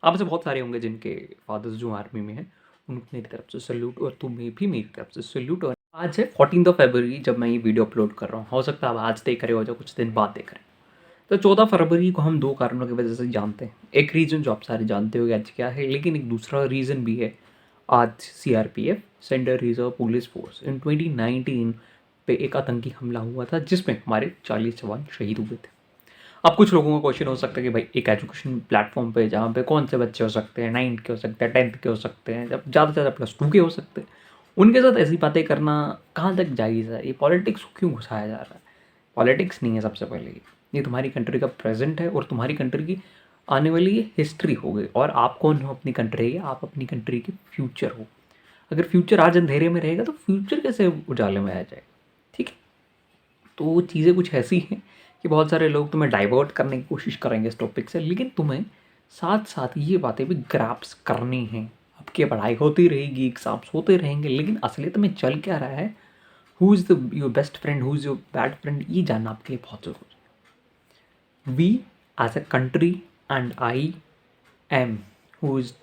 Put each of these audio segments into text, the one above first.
आप में से बहुत सारे होंगे जिनके फादर्स जो आर्मी में हैं, उनको मेरी तरफ से सैल्यूट और तुम्हें भी मेरी तरफ से सैल्यूट। और आज है 14 फरवरी जब मैं ये वीडियो अपलोड कर रहा हूँ। हो सकता है आप आज देख रहे हो या कुछ दिन बाद देख रहे हैं। तो 14 फरवरी को हम दो कारणों की वजह से जानते हैं। एक रीज़न जो आप सारे जानते हो आज क्या है, लेकिन एक दूसरा रीज़न भी है। आज CRPF central reserve police force in 2019 पे एक आतंकी हमला हुआ था जिसमें हमारे 40 जवान शहीद हुए थे। अब कुछ लोगों का क्वेश्चन हो सकता है कि भाई एक एजुकेशन प्लेटफॉर्म पे जहाँ पे कौन से बच्चे हो सकते हैं, 9th के हो सकते हैं, 10th के हो सकते हैं, जब ज़्यादा से ज़्यादा +2 के हो सकते हैं, उनके साथ ऐसी बातें करना कहाँ तक जायज़ है? ये पॉलिटिक्स को क्यों घुसाया जा रहा है? पॉलिटिक्स नहीं है सबसे पहले, ये तुम्हारी कंट्री का प्रेजेंट है और तुम्हारी कंट्री की आने वाली ये हिस्ट्री हो गई। और आप कौन हो अपनी कंट्री के? आप अपनी कंट्री के फ्यूचर हो। अगर फ्यूचर आज अंधेरे में रहेगा तो फ्यूचर कैसे उजाले में आ जाएगा? ठीक है, तो चीज़ें कुछ ऐसी हैं कि बहुत सारे लोग तुम्हें डाइवर्ट करने की कोशिश करेंगे इस टॉपिक से, लेकिन तुम्हें साथ साथ ये बातें भी ग्रैप्स करनी हैं। आपकी पढ़ाई होती रहेगी, एग्जाम्स होते रहेंगे, लेकिन असलियत में चल क्या रहा है, who is the your best friend, who is your bad friend, ये जानना आपके लिए बहुत ज़रूरी है। We as a country and I am who is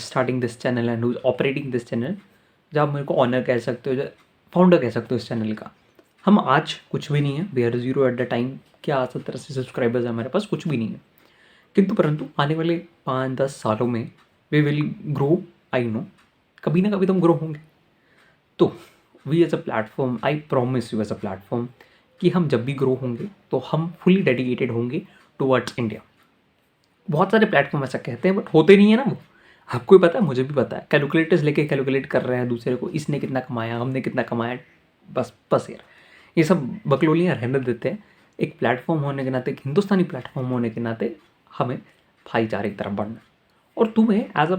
starting this channel and who is operating this channel, जब आप मेरे को ऑनर कह सकते हो, जो फाउंडर कह सकते हो इस चैनल का। हम आज कुछ भी नहीं है, we are zero at the time. क्या 70-80 सब्सक्राइबर्स हैं हमारे पास, कुछ भी नहीं है, किंतु परंतु आने वाले 5-10 सालों में we will grow. I know कभी ना कभी तो हम ग्रो होंगे। तो we as a platform, I promise you as a platform कि हम जब भी ग्रो होंगे तो हम फुली डेडिकेटेड होंगे टुवर्ड्स इंडिया। बहुत सारे प्लेटफॉर्म ऐसा कहते हैं बट होते नहीं है ना वो। आपको भी पता है, मुझे भी पता है, कैलकुलेटर्स लेके कैलकुलेट कर रहे हैं दूसरे को, इसने कितना कमाया, हमने कितना कमाया। बस बस यार, ये सब बकलोलियाँ रहने देते हैं। एक प्लेटफॉर्म होने के नाते, एक हिंदुस्तानी प्लेटफॉर्म होने के नाते हमें भाईचारे की तरफ बढ़ना है। और तुम्हें एज अ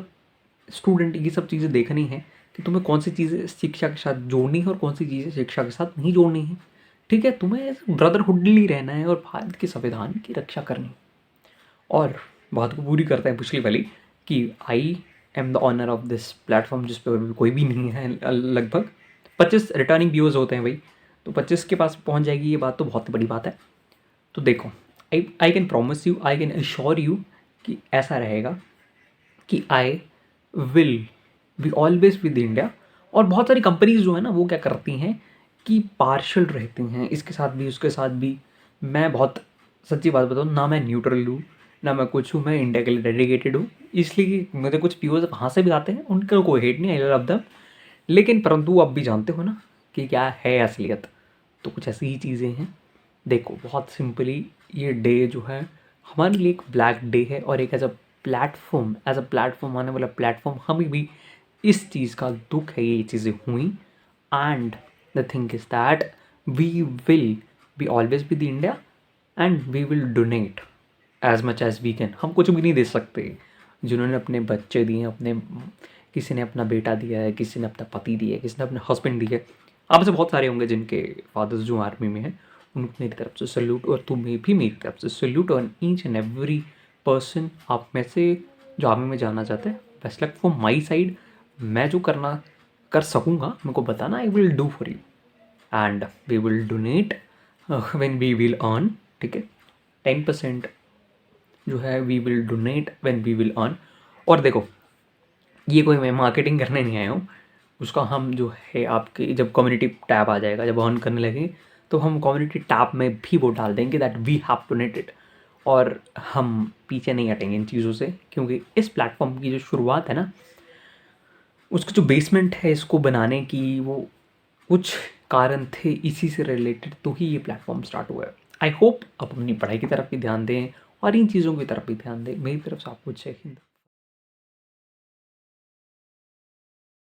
स्टूडेंट ये सब चीज़ें देखनी है कि तुम्हें कौन सी चीज़ें शिक्षा के साथ जोड़नी है और कौन सी चीज़ें शिक्षा के साथ नहीं जोड़नी है। ठीक है, तुम्हें ब्रदरहुडली रहना है और भारत के संविधान की रक्षा करनी है। और बात को पूरी करते हैं पिछली वाली कि I am the owner of this platform, जिस पर कोई भी नहीं है। लगभग 25 रिटर्निंग व्यूअर्स होते हैं भाई, तो 25 के पास पहुंच जाएगी ये बात तो बहुत बड़ी बात है। तो देखो, I can promise you, I can assure you कि ऐसा रहेगा कि I will be always with India. और बहुत सारी कंपनीज जो है ना वो क्या करती हैं कि पार्शल रहती हैं, इसके साथ भी उसके साथ भी। मैं बहुत सच्ची बात बताऊँ ना, मैं न्यूट्रल हूँ ना मैं कुछ हूँ, मैं इंडिया के लिए डेडिकेटेड हूँ। इसलिए मुझे कुछ व्यूअर्स वहाँ से भी आते हैं, उनका कोई हेट नहीं, आई लव देम। लेकिन परंतु आप भी जानते हो ना कि क्या है असलियत, तो कुछ ऐसी ही चीज़ें हैं। देखो बहुत सिंपली, ये डे जो है हमारे लिए एक ब्लैक डे है और एक एज अ प्लेटफॉर्म आने वाला प्लेटफॉर्म हमें भी इस चीज़ का दुख है ये चीज़ें हुई। And the thing is that we will be always with India and we will donate as much as we can. हम कुछ भी नहीं दे सकते, जिन्होंने अपने बच्चे दिए, अपने किसी ने अपना बेटा दिया है, किसी ने अपना पति दिया है, किसी ने अपना हस्बैंड दिया है। आप में से बहुत सारे होंगे जिनके फादर्स जो आर्मी में हैं, उनको मेरी तरफ से सैल्यूट और तुम्हें भी मेरी तरफ से सैल्यूट। और ईच एंड एवरी पर्सन आप में से जो आर्मी में जाना चाहते हैं, best luck from my side. मैं जो करना कर सकूँगा मेरे को बताना, I will do for you and we will donate when we will earn. ठीक है, 10% जो है we will donate when we will earn. और देखो, ये कोई मैं मार्केटिंग करने नहीं आया हूँ, उसका हम जो है आपके जब कम्युनिटी टैब आ जाएगा, जब अर्न करने लगेंगे तो हम कम्युनिटी टैब में भी वो डाल देंगे दैट वी हैव डोनेटेड। और हम पीछे नहीं हटेंगे इन चीज़ों से, क्योंकि इस प्लेटफॉर्म की जो शुरुआत है ना, उसका जो बेसमेंट है इसको बनाने की, वो कुछ कारण थे इसी से रिलेटेड, तो ही ये प्लेटफॉर्म स्टार्ट हुआ है। आई होप आप अपनी पढ़ाई की तरफ भी ध्यान दें और इन चीज़ों की तरफ भी ध्यान दें। मेरी तरफ से आपको जय हिंद।